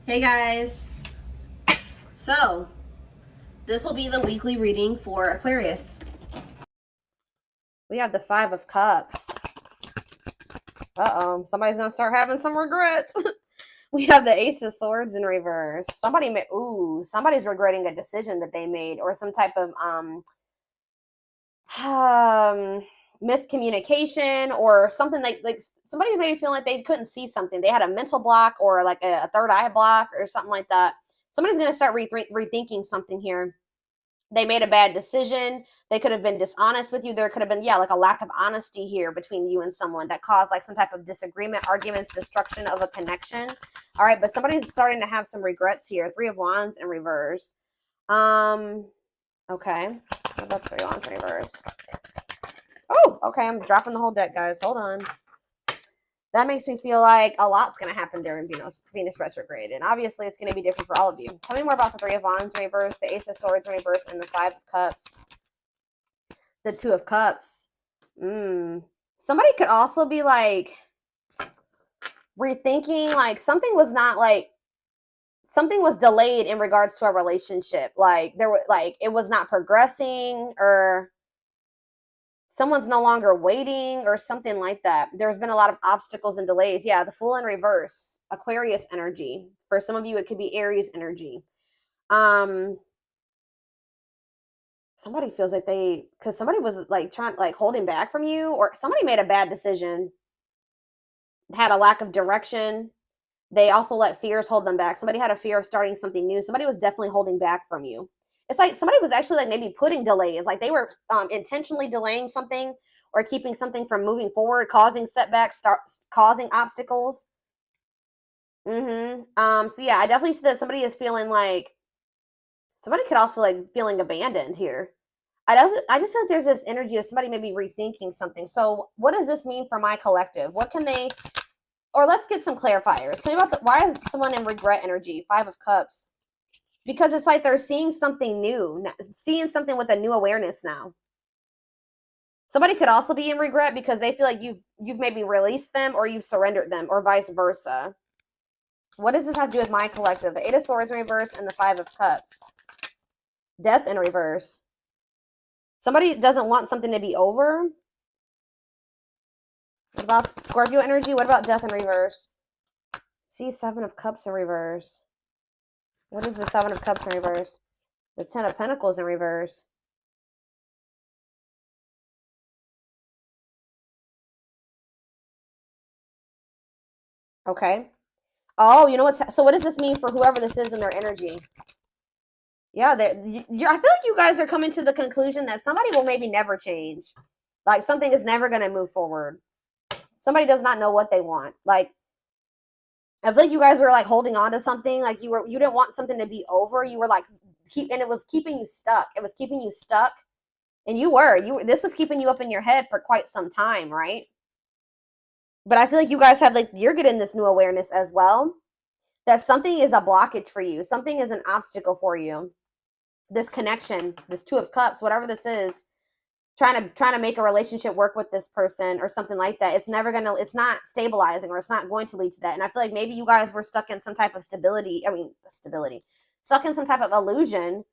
Hey guys, so this will be the weekly reading for Aquarius. We have the Five of Cups. Uh-oh, somebody's gonna start having some regrets. We have the Ace of Swords in reverse. Somebody's regretting a decision that they made, or some type of miscommunication, or something like somebody's maybe feeling like they couldn't see something. They had a mental block, or like a third eye block, or something like that. Somebody's gonna start rethinking something here. They made a bad decision. They could have been dishonest with you. There could have been, like a lack of honesty here between you and someone that caused like some type of disagreement, arguments, destruction of a connection. All right, but somebody's starting to have some regrets here. Three of Wands in reverse. Okay. What about Three of Wands in reverse? Oh, okay. I'm dropping the whole deck, guys. Hold on. That makes me feel like a lot's going to happen during Venus retrograde. And obviously, it's going to be different for all of you. Tell me more about the Three of Wands in reverse, the Ace of Swords in reverse, and the Five of Cups. The Two of Cups. Somebody could also be like rethinking, like something was delayed in regards to a relationship. Like it was not progressing, or someone's no longer waiting, or something like that. There's been a lot of obstacles and delays. Yeah, the Fool in reverse, Aquarius energy. For some of you, it could be Aries energy. Somebody feels like because somebody was like holding back from you, or somebody made a bad decision, had a lack of direction. They also let fears hold them back. Somebody had a fear of starting something new. Somebody was definitely holding back from you. It's like somebody was actually like maybe putting delays, like they were intentionally delaying something, or keeping something from moving forward, causing setbacks, causing obstacles. So yeah, I definitely see that somebody is feeling like, somebody could also like feeling abandoned here. I just feel like there's this energy of somebody maybe rethinking something. So what does this mean for my collective? What can they, or let's get some clarifiers. Tell me about why is someone in regret energy? Five of Cups. Because it's like they're seeing something new, seeing something with a new awareness now. Somebody could also be in regret because they feel like you've maybe released them, or you've surrendered them, or vice versa. What does this have to do with my collective? The Eight of Swords in reverse and the Five of Cups. Death in reverse. Somebody doesn't want something to be over. What about Scorpio energy? What about death in reverse? See, Seven of Cups in reverse. What is the Seven of Cups in reverse? The Ten of Pentacles in reverse. Okay. Oh, you know what's, so what does this mean for whoever this is in their energy? Yeah, I feel like you guys are coming to the conclusion that somebody will maybe never change. Like something is never going to move forward. Somebody does not know what they want. Like, I feel like you guys were like holding on to something. Like you didn't want something to be over. You were like, and it was keeping you stuck. It was keeping you stuck. And this was keeping you up in your head for quite some time, right? But I feel like you guys have you're getting this new awareness as well, that something is a blockage for you. Something is an obstacle for you. This connection, this Two of Cups, whatever this is, trying to make a relationship work with this person or something like that. It's not stabilizing, or it's not going to lead to that. And I feel like maybe you guys were stuck in some type of stuck in some type of illusion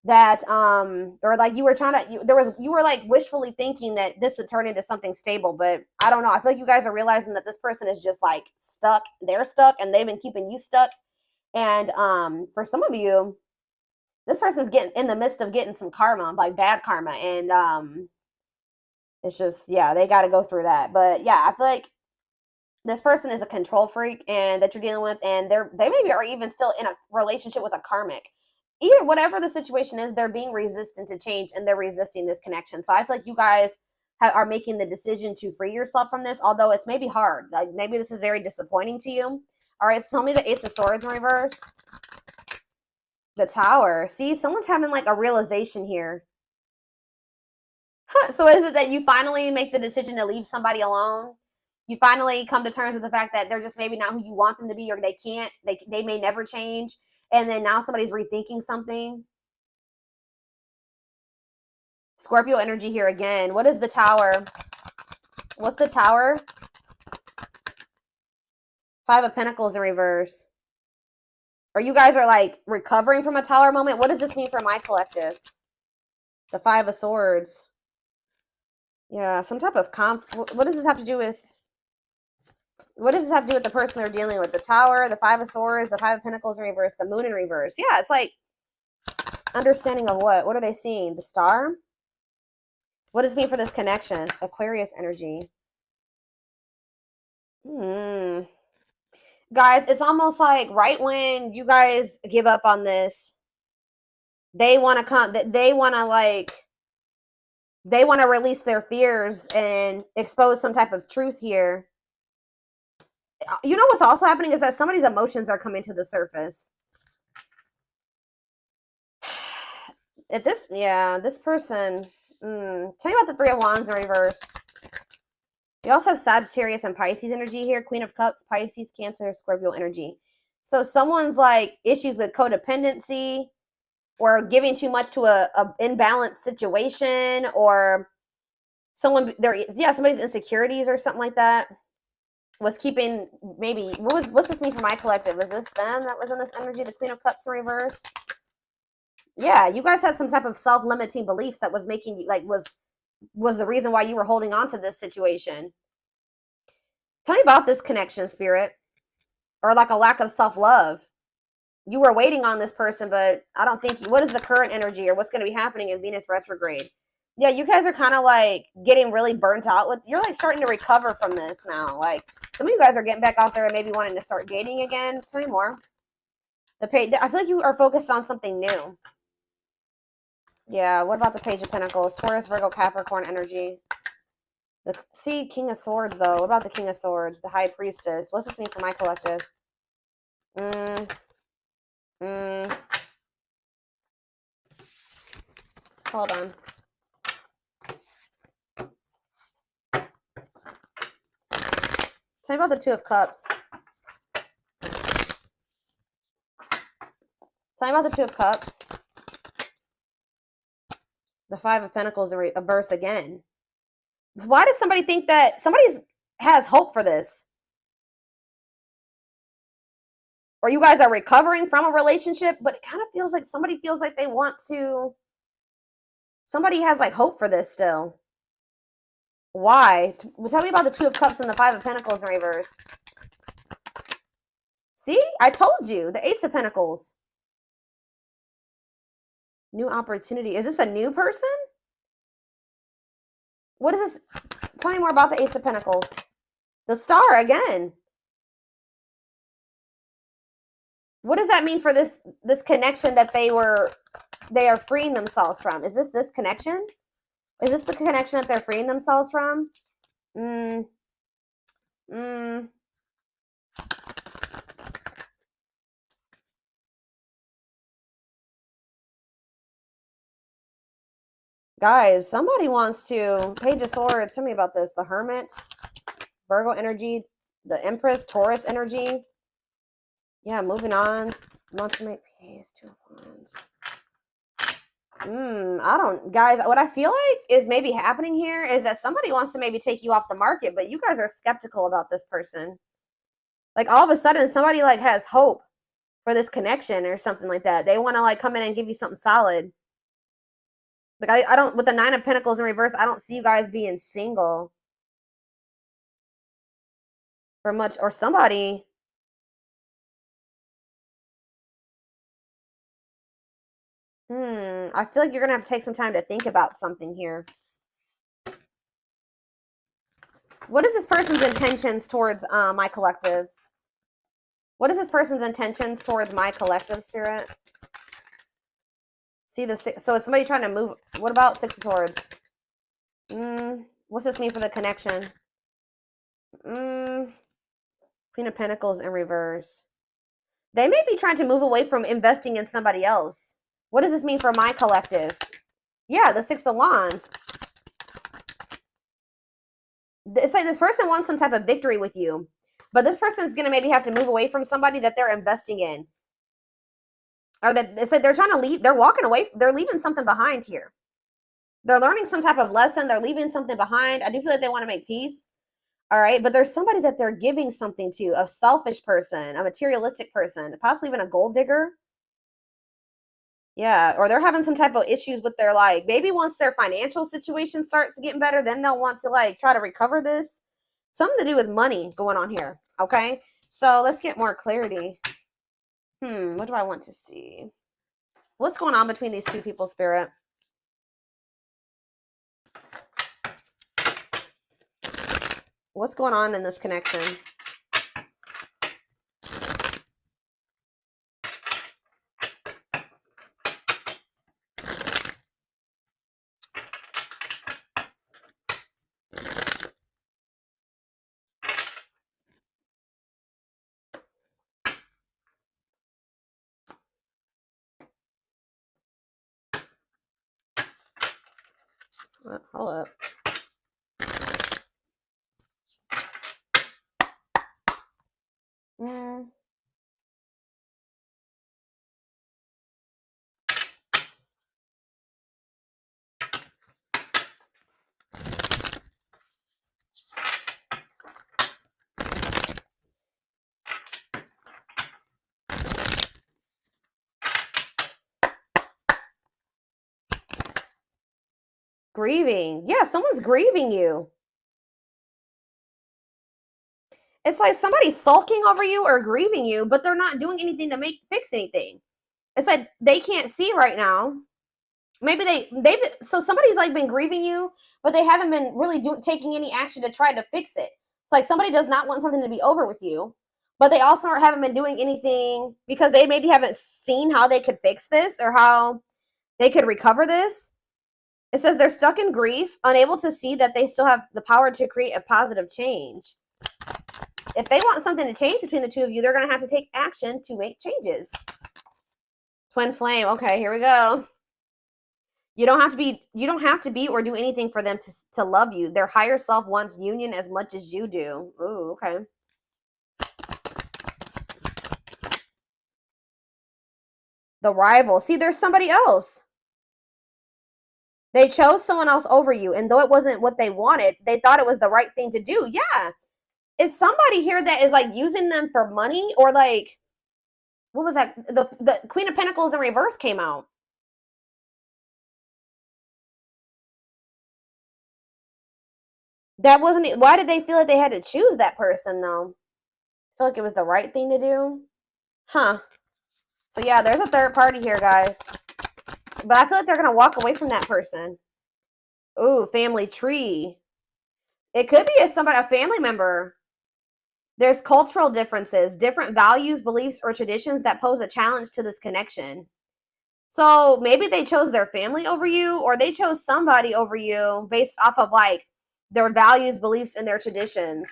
that or like you were like wishfully thinking that this would turn into something stable. But I don't know, I feel like you guys are realizing that this person is just like stuck. They're stuck, and they've been keeping you stuck. And for some of you, this person's getting in the midst of getting some karma, like bad karma. And it's just, yeah, they got to go through that. But yeah, I feel like this person is a control freak, and that you're dealing with, and they maybe are even still in a relationship with a karmic. Either whatever the situation is, they're being resistant to change, and they're resisting this connection. So I feel like you guys are making the decision to free yourself from this, although it's maybe hard. Like maybe this is very disappointing to you. All right, so tell me the Ace of Swords in reverse. The Tower. See, someone's having like a realization here. So is it that you finally make the decision to leave somebody alone? You finally come to terms with the fact that they're just maybe not who you want them to be, or they may never change. And then now somebody's rethinking something. Scorpio energy here again. What is the Tower? What's the Tower? Five of Pentacles in reverse. Or you guys are like recovering from a Tower moment. What does this mean for my collective? The Five of Swords. Yeah, some type of what does this have to do with? What does this have to do with the person they're dealing with? The Tower, the Five of Swords, the Five of Pentacles in reverse, the Moon in reverse. Yeah, it's like understanding of what? What are they seeing? The Star? What does it mean for this connection? Aquarius energy. Guys, it's almost like right when you guys give up on this, they want to come, they want to like, they want to release their fears and expose some type of truth here. You know what's also happening is that somebody's emotions are coming to the surface. If this, yeah, this person, tell me about the Three of Wands in reverse. You also have Sagittarius and Pisces energy here. Queen of Cups, Pisces, Cancer, Scorpio energy. So someone's like issues with codependency or giving too much to a imbalanced situation, or someone somebody's insecurities or something like that was keeping, maybe what's this mean for my collective? Is this them that was in this energy, the Queen of Cups in reverse? Yeah, you guys had some type of self-limiting beliefs that was making you like was the reason why you were holding on to this situation. Tell me about this connection, Spirit, or like a lack of self-love. You were waiting on this person, but I don't think, what is the current energy or what's going to be happening in Venus retrograde? Yeah, you guys are kind of like getting really burnt out with, you're like starting to recover from this now. Like some of you guys are getting back out there and maybe wanting to start dating again. Tell me more. I feel like you are focused on something new. Yeah, what about the Page of Pentacles? Taurus, Virgo, Capricorn energy. See, King of Swords, though. What about the King of Swords? The High Priestess. What's this mean for my collective? Hold on. Tell me about the Two of Cups. Tell me about the Two of Cups. The Five of Pentacles in reverse again. Why does somebody think that somebody has hope for this? Or you guys are recovering from a relationship, but it kind of feels like somebody feels like they want to, somebody has like hope for this still. Why? Tell me about the Two of Cups and the Five of Pentacles in reverse. See, I told you, the Ace of Pentacles. New opportunity. Is this a new person? What is this? Tell me more about the Ace of Pentacles. The Star again. What does that mean for this connection that they are freeing themselves from? Is this connection? Is this the connection that they're freeing themselves from? Guys, somebody wants to, Page of Swords, tell me about this. The Hermit, Virgo energy, the Empress, Taurus energy. Yeah, moving on. Wants to make peace, Two of Wands. I don't, guys, what I feel like is maybe happening here is that somebody wants to maybe take you off the market, but you guys are skeptical about this person. Like all of a sudden somebody like has hope for this connection or something like that. They want to like come in and give you something solid. Like I don't, with the Nine of Pentacles in reverse, I don't see you guys being single for much, or somebody. I feel like you're gonna have to take some time to think about something here. What is this person's intentions towards my collective? What is this person's intentions towards my collective, Spirit? See the six, so is somebody trying to move? What about Six of Swords? What's this mean for the connection? Queen of Pentacles in reverse. They may be trying to move away from investing in somebody else. What does this mean for my collective? Yeah, the Six of Wands. It's like this person wants some type of victory with you, but this person is going to maybe have to move away from somebody that they're investing in. Or that it's like they're trying to leave, they're walking away, they're leaving something behind here. They're learning some type of lesson, they're leaving something behind. I do feel like they want to make peace. All right, but there's somebody that they're giving something to, a selfish person, a materialistic person, possibly even a gold digger. Yeah, or they're having some type of issues with their, like, maybe once their financial situation starts getting better, then they'll want to like try to recover this. Something to do with money going on here. Okay, so let's get more clarity. What do I want to see? What's going on between these two people, Spirit? What's going on in this connection? Hold up. Grieving. Yeah, someone's grieving you. It's like somebody's sulking over you or grieving you, but they're not doing anything to fix anything. It's like they can't see right now. Maybe so somebody's like been grieving you, but they haven't been really taking any action to try to fix it. It's like somebody does not want something to be over with you, but they also haven't been doing anything because they maybe haven't seen how they could fix this or how they could recover this. It says they're stuck in grief, unable to see that they still have the power to create a positive change. If they want something to change between the two of you, they're going to have to take action to make changes. Twin flame. Okay, here we go. You don't have to be or do anything for them to love you. Their higher self wants union as much as you do. Ooh, okay. The rival. See, there's somebody else. They chose someone else over you, and though it wasn't what they wanted, they thought it was the right thing to do. Yeah. Is somebody here that is like using them for money, or like, what was that? The Queen of Pentacles in reverse came out. That wasn't it. Why did they feel like they had to choose that person though? I feel like it was the right thing to do. Huh. So yeah, there's a third party here, guys. But I feel like they're going to walk away from that person. Ooh, family tree. It could be a family member. There's cultural differences, different values, beliefs, or traditions that pose a challenge to this connection. So maybe they chose their family over you, or they chose somebody over you based off of like their values, beliefs, and their traditions.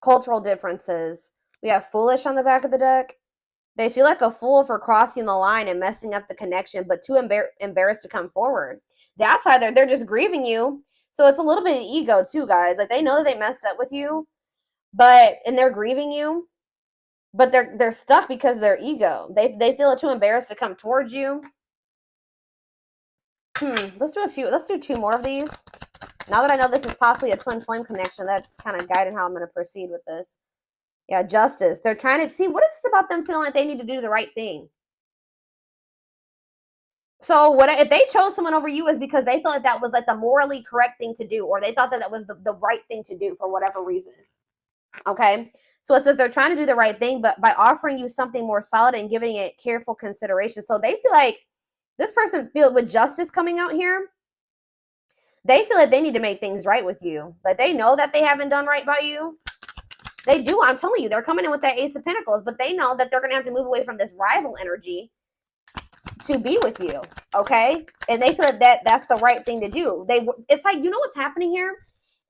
Cultural differences. We have foolish on the back of the deck. They feel like a fool for crossing the line and messing up the connection, but too embarrassed to come forward. That's why they're just grieving you. So it's a little bit of ego too, guys. Like they know that they messed up with you, and they're grieving you, but they're stuck because of their ego. They feel too embarrassed to come towards you. Let's do two more of these. Now that I know this is possibly a twin flame connection, that's kind of guiding how I'm going to proceed with this. Yeah, justice. They're trying to see, what is this about them feeling like they need to do the right thing? So what if they chose someone over you is because they felt like that was like the morally correct thing to do, or they thought that that was the right thing to do for whatever reason. Okay. So it says they're trying to do the right thing, but by offering you something more solid and giving it careful consideration. So they feel like this person with justice coming out here, they feel like they need to make things right with you. Like they know that they haven't done right by you. They do. I'm telling you, they're coming in with that Ace of Pentacles, but they know that they're going to have to move away from this rival energy to be with you. Okay. And they feel that that's the right thing to do. It's like, you know what's happening here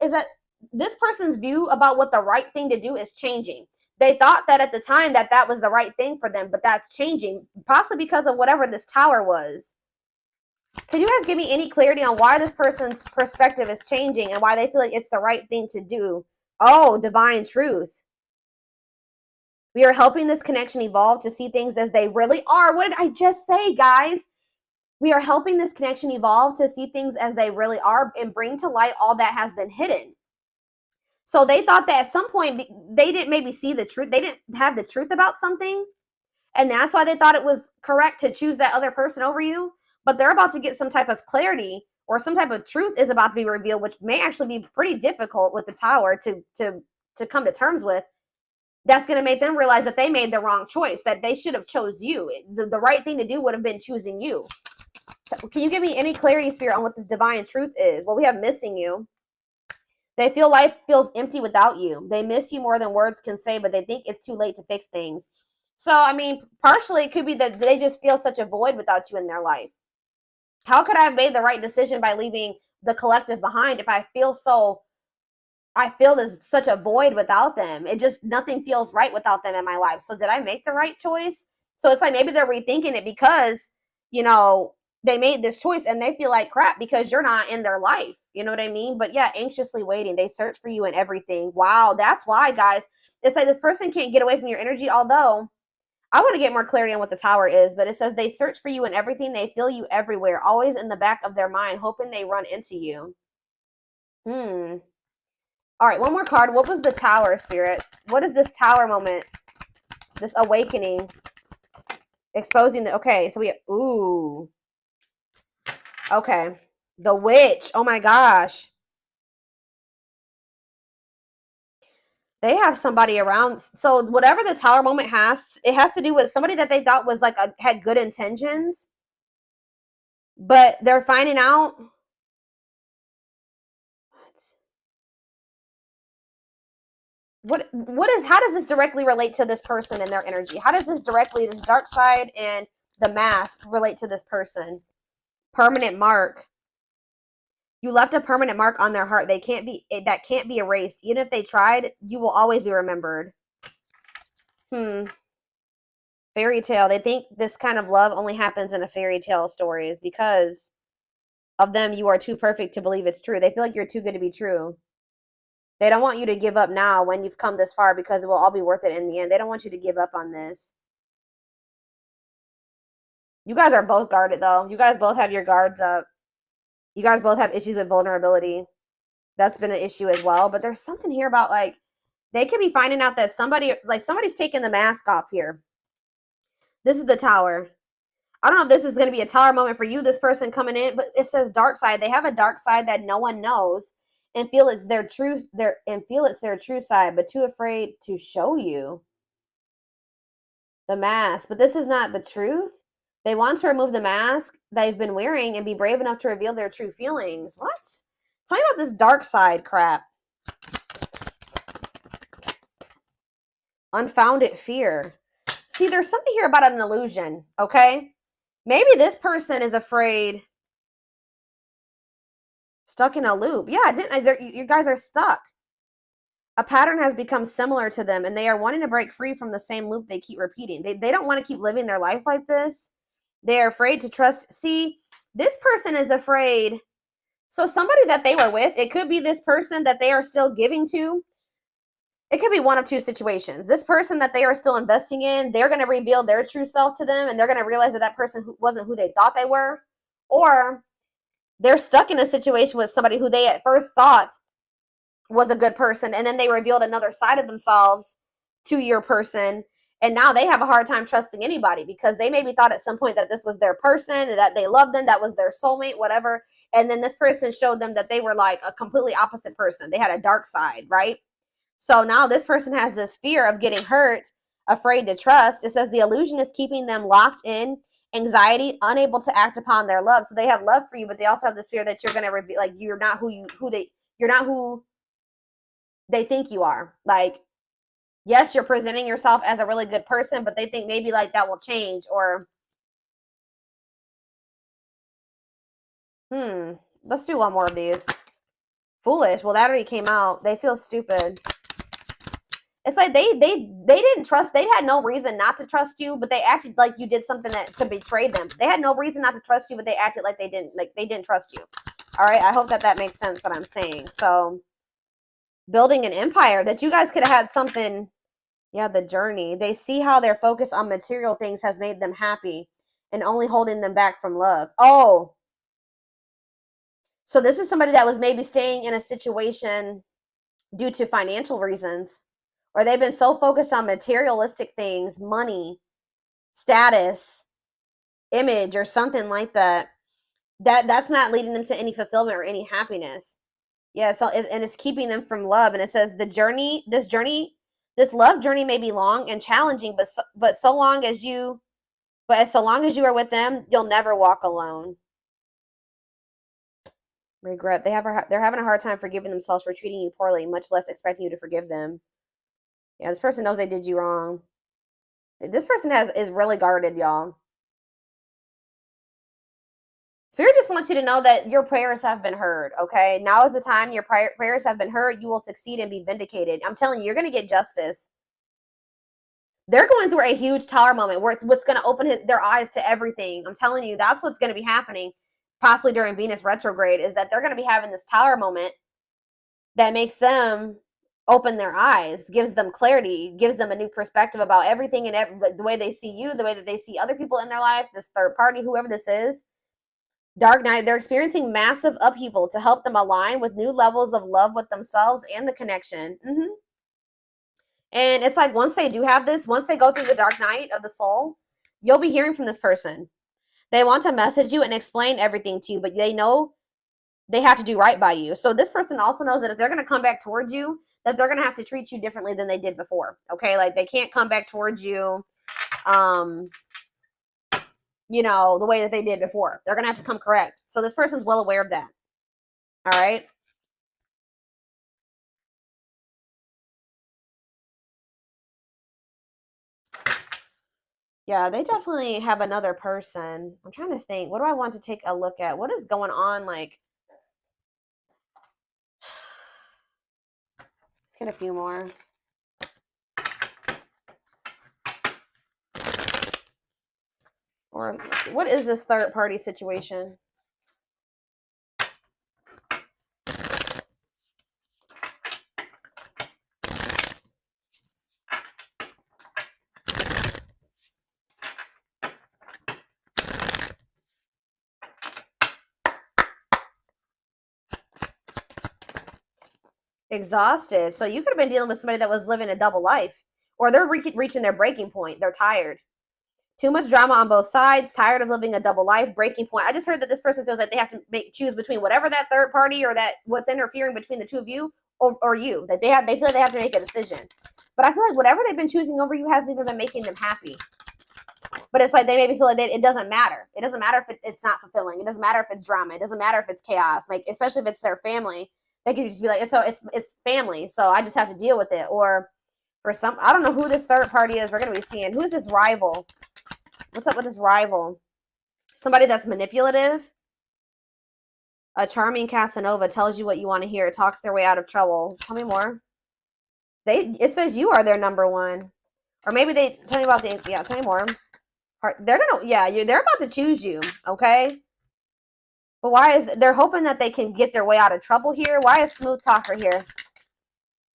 is that this person's view about what the right thing to do is changing. They thought that at the time that was the right thing for them, but that's changing, possibly because of whatever this tower was. Can you guys give me any clarity on why this person's perspective is changing and why they feel like it's the right thing to do? Oh, divine truth. We are helping this connection evolve to see things as they really are. What did I just say, guys? We are helping this connection evolve to see things as they really are and bring to light all that has been hidden. So they thought that at some point they didn't maybe see the truth. They didn't have the truth about something. And that's why they thought it was correct to choose that other person over you. But they're about to get some type of clarity, or some type of truth is about to be revealed, which may actually be pretty difficult with the Tower to come to terms with. That's going to make them realize that they made the wrong choice, that they should have chose you. The right thing to do would have been choosing you. So can you give me any clarity, Spirit, on what this divine truth is? Well, we have missing you. They feel life feels empty without you. They miss you more than words can say, but they think it's too late to fix things. So, I mean, partially it could be that they just feel such a void without you in their life. How could I have made the right decision by leaving the collective behind if I feel there's such a void without them? It just, nothing feels right without them in my life. So did I make the right choice? So it's like maybe they're rethinking it because, they made this choice and they feel like crap because you're not in their life. You know what I mean? But yeah, anxiously waiting. They search for you in everything. Wow, that's why, guys. It's like this person can't get away from your energy, although I want to get more clarity on what the Tower is, but it says they search for you in everything. They feel you everywhere, always in the back of their mind, hoping they run into you. All right, one more card. What was the Tower, Spirit? What is this Tower moment? This awakening. Exposing the, okay, so ooh. Okay. The Witch. Oh my gosh. They have somebody around. So whatever the Tower moment has, it has to do with somebody that they thought was like had good intentions, but they're finding out. How does this directly relate to this person and their energy? How does this dark side and the mask relate to this person? Permanent mark. You left a permanent mark on their heart. That can't be erased. Even if they tried, you will always be remembered. Fairy tale. They think this kind of love only happens in a fairy tale stories because of them. You are too perfect to believe it's true. They feel like you're too good to be true. They don't want you to give up now when you've come this far because it will all be worth it in the end. They don't want you to give up on this. You guys are both guarded though. You guys both have your guards up. You guys both have issues with vulnerability. That's been an issue as well. But there's something here about like they could be finding out that somebody's taking the mask off here. This is the Tower. I don't know if this is going to be a Tower moment for you, this person coming in, but it says dark side. They have a dark side that no one knows and feel it's their true side, but too afraid to show you. The mask. But this is not the truth. They want to remove the mask they've been wearing and be brave enough to reveal their true feelings. What? Tell me about this dark side crap. Unfounded fear. See, there's something here about an illusion, okay? Maybe this person is afraid. Stuck in a loop. Yeah, you guys are stuck. A pattern has become similar to them, and they are wanting to break free from the same loop they keep repeating. They don't want to keep living their life like this. They are afraid to trust. See, this person is afraid. So somebody that they were with, it could be this person that they are still giving to. It could be one of two situations. This person that they are still investing in, they're going to reveal their true self to them, and they're going to realize that that person wasn't who they thought they were. Or they're stuck in a situation with somebody who they at first thought was a good person, and then they revealed another side of themselves to your person, and now they have a hard time trusting anybody because they maybe thought at some point that this was their person and that they loved them, that was their soulmate, whatever, and then this person showed them that they were like a completely opposite person. They had a dark side, right? So now this person has this fear of getting hurt, afraid to trust. It says the illusion is keeping them locked in anxiety, unable to act upon their love. So they have love for you, but they also have this fear that you're going to reveal, like you're not you're not who they think you are. Like, yes, you're presenting yourself as a really good person, but they think maybe like that will change. Or let's do one more of these. Foolish. Well, that already came out. They feel stupid. It's like they didn't trust. They had no reason not to trust you, but they acted like you did something to betray them. They had no reason not to trust you, but they acted like they didn't trust you. All right, I hope that makes sense what I'm saying. So building an empire, that you guys could have had something. Yeah, the journey. They see how their focus on material things has made them happy and only holding them back from love. Oh, so this is somebody that was maybe staying in a situation due to financial reasons, or they've been so focused on materialistic things, money, status, image, or something like that, that's not leading them to any fulfillment or any happiness. Yeah, so and it's keeping them from love. And it says this love journey may be long and challenging, but so long as you are with them, you'll never walk alone. Regret. They're having a hard time forgiving themselves for treating you poorly, much less expecting you to forgive them. Yeah, this person knows they did you wrong. This person is really guarded, y'all. Spirit just wants you to know that your prayers have been heard, okay? Now is the time your prayers have been heard. You will succeed and be vindicated. I'm telling you, you're going to get justice. They're going through a huge tower moment where it's what's going to open their eyes to everything. I'm telling you, that's what's going to be happening, possibly during Venus retrograde, is that they're going to be having this tower moment that makes them open their eyes, gives them clarity, gives them a new perspective about everything and the way they see you, the way that they see other people in their life, this third party, whoever this is. Dark night, they're experiencing massive upheaval to help them align with new levels of love with themselves and the connection. And it's like once they do have this, once they go through the dark night of the soul, you'll be hearing from this person. They want to message you and explain everything to you, but they know they have to do right by you. So this person also knows that if they're going to come back towards you, that they're going to have to treat you differently than they did before. Okay, like they can't come back towards you the way that they did before. They're going to have to come correct. So this person's well aware of that. All right. Yeah, they definitely have another person. I'm trying to think. What do I want to take a look at? What is going on? Like, let's get a few more. Or let's see, what is this third party situation? Exhausted. So you could have been dealing with somebody that was living a double life, or they're reaching their breaking point. They're tired. Too much drama on both sides, tired of living a double life, breaking point. I just heard that this person feels like they have to choose between whatever that third party or that what's interfering between the two of you or you. That they feel like they have to make a decision. But I feel like whatever they've been choosing over you hasn't even been making them happy. But it's like they maybe feel like it doesn't matter. It doesn't matter if it's not fulfilling. It doesn't matter if it's drama. It doesn't matter if it's chaos. Like, especially if it's their family, they could just be like, it's family, so I just have to deal with it. Or for some, I don't know who this third party is. We're gonna be seeing who is this rival. What's up with this rival? Somebody that's manipulative. A charming Casanova tells you what you want to hear. Talks their way out of trouble. Tell me more. It says you are their number one, or maybe they tell me about the Tell me more. They're about to choose you, okay? But they're hoping that they can get their way out of trouble here? Why is smooth talker here?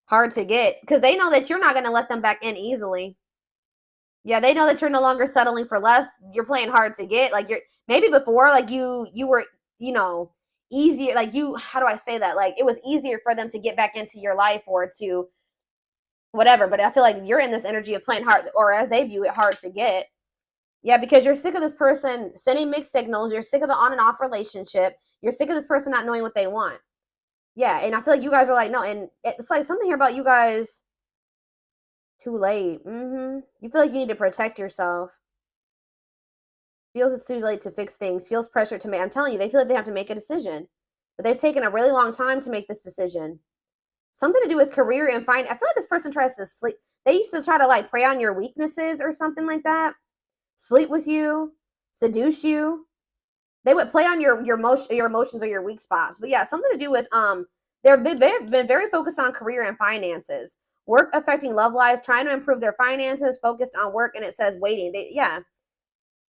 Hard to get, because they know that you're not going to let them back in easily. Yeah, they know that you're no longer settling for less. You're playing hard to get. Like maybe before, like you were, easier. Like how do I say that? Like it was easier for them to get back into your life or to whatever. But I feel like you're in this energy of playing hard, or as they view it, hard to get. Yeah, because you're sick of this person sending mixed signals. You're sick of the on and off relationship. You're sick of this person not knowing what they want. Yeah, and I feel like you guys are like, no, and it's like something here about you guys. Too late. You feel like you need to protect yourself. Feels it's too late to fix things. Feels pressure to make. I'm telling you, they feel like they have to make a decision. But they've taken a really long time to make this decision. Something to do with career and I feel like this person tries to sleep. They used to try to like prey on your weaknesses or something like that. Sleep with you, seduce you. They would play on your emotions or your weak spots. But yeah, something to do with they've been very focused on career and finances. Work affecting love life, trying to improve their finances, focused on work, and it says waiting.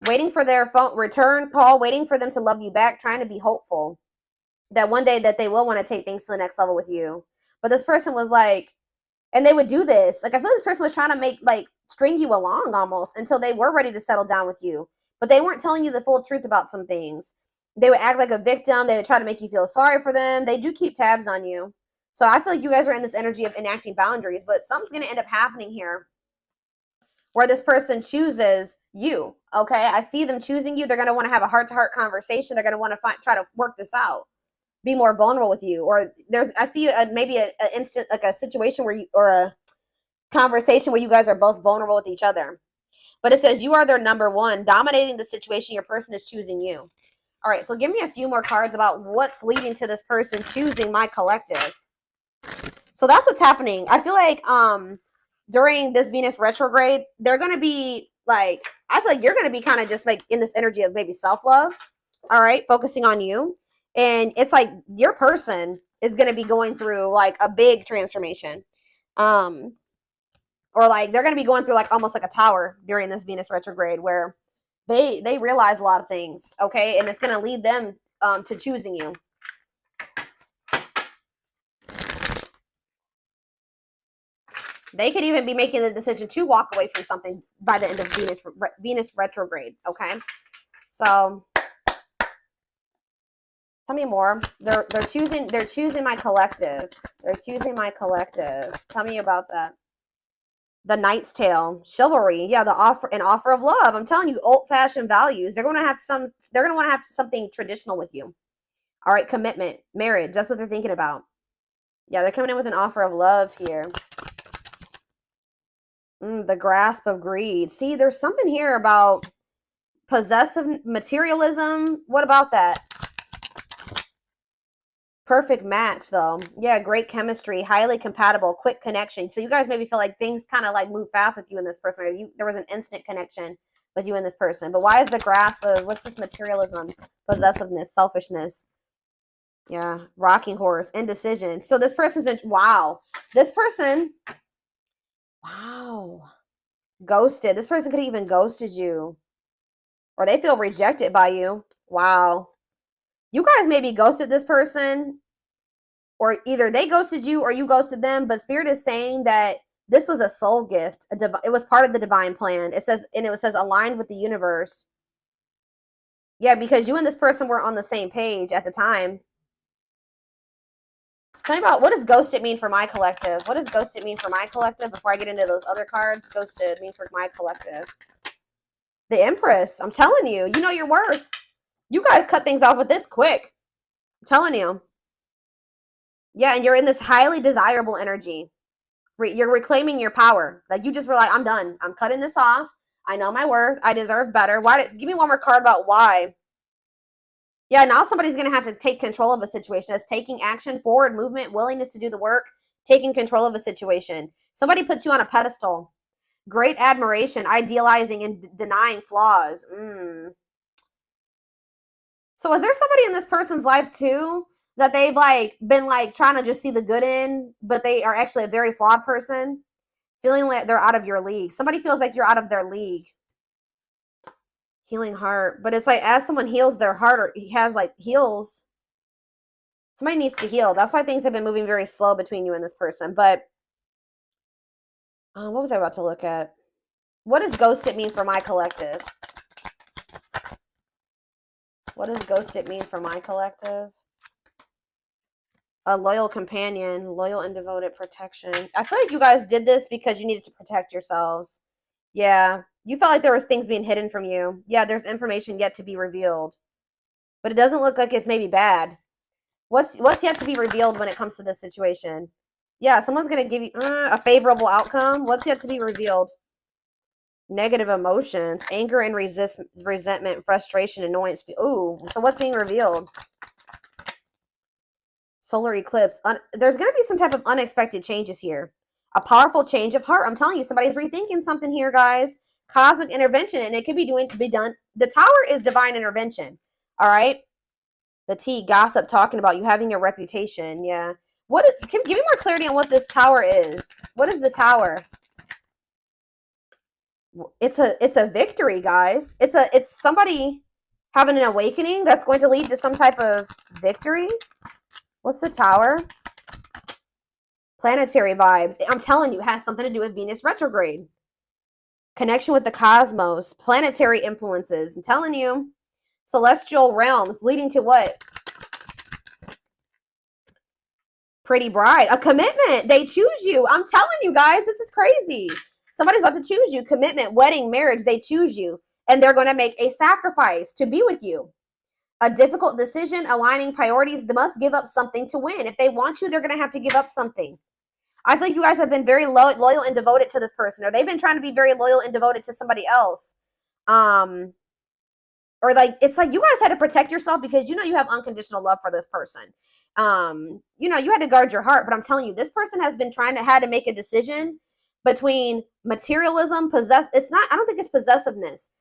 Waiting for their phone return call, waiting for them to love you back, trying to be hopeful that one day that they will want to take things to the next level with you. But this person was like, and they would do this. Like I feel like this person was trying to string you along almost until they were ready to settle down with you. But they weren't telling you the full truth about some things. They would act like a victim. They would try to make you feel sorry for them. They do keep tabs on you. So I feel like you guys are in this energy of enacting boundaries, but something's going to end up happening here where this person chooses you. Okay, I see them choosing you. They're going to want to have a heart-to-heart conversation. They're going to want to try to work this out, be more vulnerable with you. Or I see maybe a instant, like a situation where you, or a conversation where you guys are both vulnerable with each other. But it says you are their number one, dominating the situation. Your person is choosing you. All right, so give me a few more cards about what's leading to this person choosing my collective. So that's what's happening. I feel like during this Venus retrograde, they're going to be like, I feel like you're going to be kind of just like in this energy of maybe self-love. All right, focusing on you. And it's like your person is going to be going through like a big transformation. Or like they're going to be going through like almost like a tower during this Venus retrograde where they realize a lot of things, okay? And it's going to lead them to choosing you. They could even be making the decision to walk away from something by the end of Venus retrograde, okay? So tell me more. They're choosing my collective. They're choosing my collective. Tell me about that. The Knight's Tale, chivalry, yeah, an offer of love. I'm telling you, old-fashioned values. They're going to want to have something traditional with you. All right, commitment, marriage. That's what they're thinking about. Yeah, they're coming in with an offer of love here. The grasp of greed. See, there's something here about possessive materialism. What about that? Perfect match, though. Yeah, great chemistry, highly compatible, quick connection. So you guys maybe feel like things kind of like move fast with you and this person. Or there was an instant connection with you and this person. But why is the grasp of, what's this materialism, possessiveness, selfishness? Yeah, rocking horse, indecision. So this person's been, wow. This person, wow. Ghosted. This person could have even ghosted you. Or they feel rejected by you. Wow. You guys maybe ghosted this person, or either they ghosted you or you ghosted them, but Spirit is saying that this was a soul gift. It was part of the divine plan. It says aligned with the universe. Yeah, because you and this person were on the same page at the time. Tell me about, what does ghosted mean for my collective? What does ghosted mean for my collective before I get into those other cards? Ghosted mean for my collective. The Empress. I'm telling you, you know your worth. You guys cut things off with this quick. I'm telling you. Yeah, and you're in this highly desirable energy. You're reclaiming your power. Like you just were like, I'm done. I'm cutting this off. I know my worth. I deserve better. Give me one more card about why. Yeah, now somebody's going to have to take control of a situation. That's taking action, forward movement, willingness to do the work, taking control of a situation. Somebody puts you on a pedestal. Great admiration, idealizing and denying flaws. So is there somebody in this person's life too that they've like been like trying to just see the good in, but they are actually a very flawed person, feeling like they're out of your league? Somebody feels like you're out of their league. Healing heart, but it's like as someone heals their heart, or heals, somebody needs to heal. That's why things have been moving very slow between you and this person. But what was I about to look at? What does ghosted mean for my collective? What does ghosted mean for my collective? A loyal companion, loyal and devoted protection. I feel like you guys did this because you needed to protect yourselves. Yeah, you felt like there was things being hidden from you. Yeah, there's information yet to be revealed. But it doesn't look like it's maybe bad. What's yet to be revealed when it comes to this situation? Yeah, someone's going to give you a favorable outcome. What's yet to be revealed? Negative emotions, anger and resentment, frustration, annoyance. Ooh, so what's being revealed? Solar eclipse. There's going to be some type of unexpected changes here. A powerful change of heart. I'm telling you, somebody's rethinking something here, guys. Cosmic intervention, and it could be done. The Tower is divine intervention. All right. The T, gossip, talking about you having a reputation. Yeah. Give me more clarity on what this Tower is. What is the Tower? It's a victory, guys. It's somebody having an awakening that's going to lead to some type of victory. What's the Tower? Planetary vibes. I'm telling you, it has something to do with Venus retrograde. Connection with the cosmos. Planetary influences. I'm telling you. Celestial realms leading to what? Pretty bride. A commitment. They choose you. I'm telling you guys, this is crazy. Somebody's about to choose you. Commitment, wedding, marriage. They choose you. And they're going to make a sacrifice to be with you. A difficult decision, aligning priorities. They must give up something to win. If they want you, they're going to have to give up something. I think you guys have been very loyal and devoted to this person, or they've been trying to be very loyal and devoted to somebody else. Or like, it's like you guys had to protect yourself because you know you have unconditional love for this person. You know, you had to guard your heart, but I'm telling you, this person has been had to make a decision between materialism, I don't think it's possessiveness.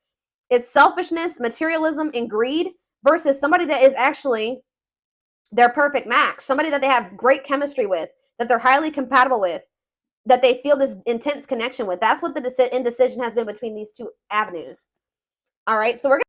It's selfishness, materialism, and greed versus somebody that is actually their perfect match, somebody that they have great chemistry with, that they're highly compatible with, that they feel this intense connection with. That's what the indecision has been between these two avenues. All right, so we're